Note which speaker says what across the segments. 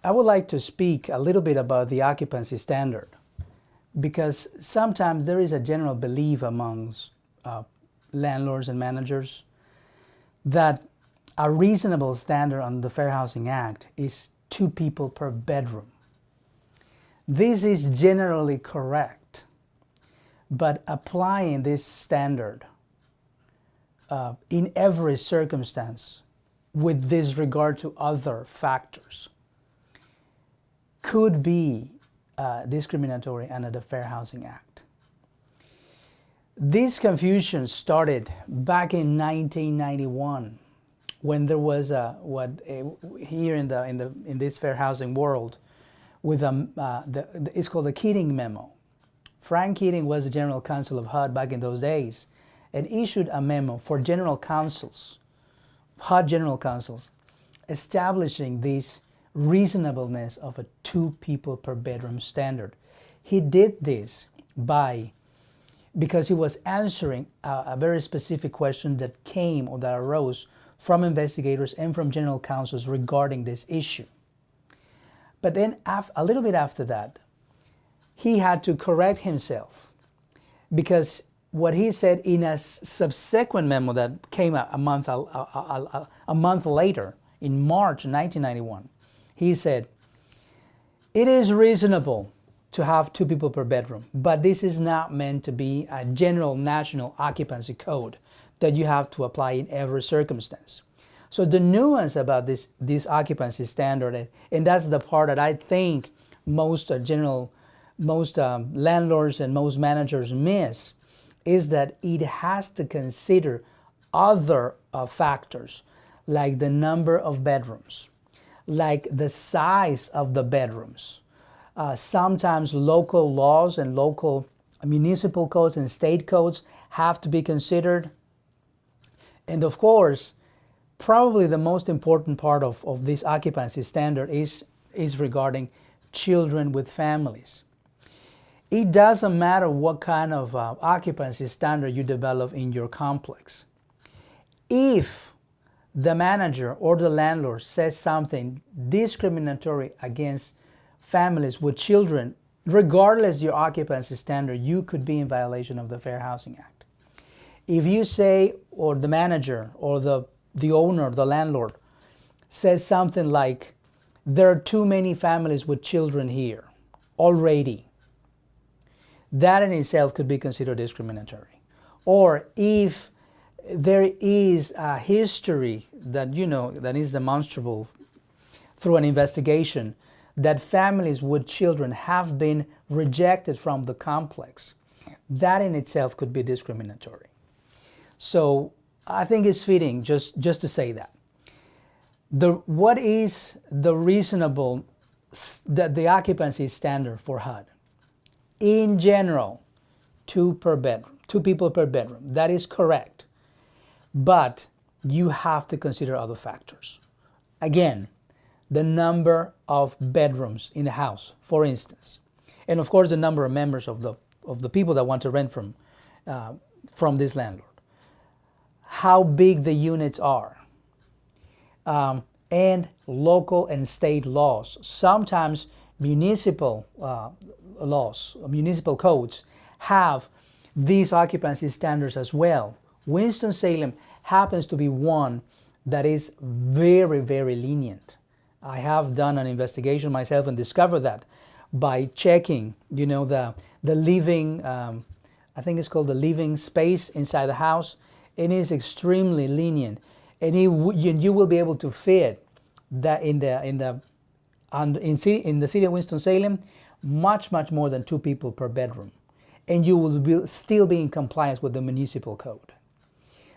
Speaker 1: I would like to speak a little bit about the occupancy standard, because sometimes there is a general belief amongst landlords and managers that a reasonable standard on the Fair Housing Act is 2 people per bedroom. This is generally correct, but applying this standard in every circumstance with disregard to other factors could be discriminatory under the Fair Housing Act. This confusion started back in 1991 when there was here in this fair housing world with it's called the Keating Memo. Frank Keating was the general counsel of HUD back in those days and issued a memo for general counsels, HUD general counsels, establishing this reasonableness of a 2 people per bedroom standard. He did this because he was answering a very specific question that came or that arose from investigators and from general counsels regarding this issue. But then a little bit after that, he had to correct himself, because what he said in a subsequent memo that came out a month later, in March 1991, he said, "It is reasonable to have 2 people per bedroom, but this is not meant to be a general national occupancy code that you have to apply in every circumstance." So the nuance about this occupancy standard, and that's the part that I think most landlords and most managers miss, is that it has to consider other factors, like the number of bedrooms, like the size of the bedrooms. Sometimes local laws and local municipal codes and state codes have to be considered. And of course, probably the most important part of this occupancy standard is regarding children with families. It doesn't matter what kind of occupancy standard you develop in your complex. If the manager or the landlord says something discriminatory against families with children, regardless your occupancy standard, you could be in violation of the Fair Housing Act. If you say, or the manager or the owner, the landlord, says something like, "There are too many families with children here already," that in itself could be considered discriminatory. Or if there is a history that that is demonstrable through an investigation that families with children have been rejected from the complex, that in itself could be discriminatory. So I think it's fitting just to say that. What is the reasonable, the occupancy standard for HUD? In general, 2 per bedroom, 2 people per bedroom. That is correct. But you have to consider other factors. Again, the number of bedrooms in the house, for instance, and of course the number of members of the people that want to rent from this landlord. How big the units are, and local and state laws. Sometimes municipal laws, municipal codes have these occupancy standards as well. Winston-Salem happens to be one that is very, very lenient. I have done an investigation myself and discovered that by checking, the living, I think it's called the living space inside the house. It is extremely lenient, and you will be able to fit that in the city of Winston-Salem, much more than 2 people per bedroom, and you will still be in compliance with the municipal code.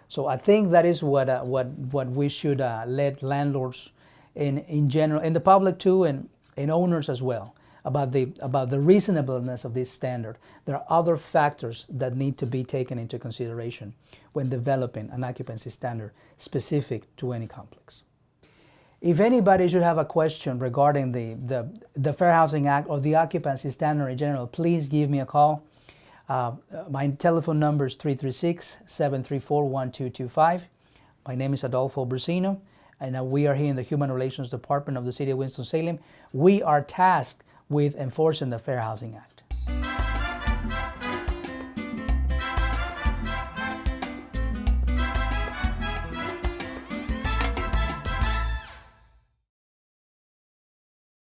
Speaker 1: So I think that is what we should let landlords in general, and the public too, and owners as well, about the reasonableness of this standard. There are other factors that need to be taken into consideration when developing an occupancy standard specific to any complex. If anybody should have a question regarding the Fair Housing Act or the occupancy standard in general, please give me a call. My telephone number is 336-734-1225. My name is Adolfo Brusino, and we are here in the Human Relations Department of the City of Winston-Salem. We are tasked with enforcing the Fair Housing Act.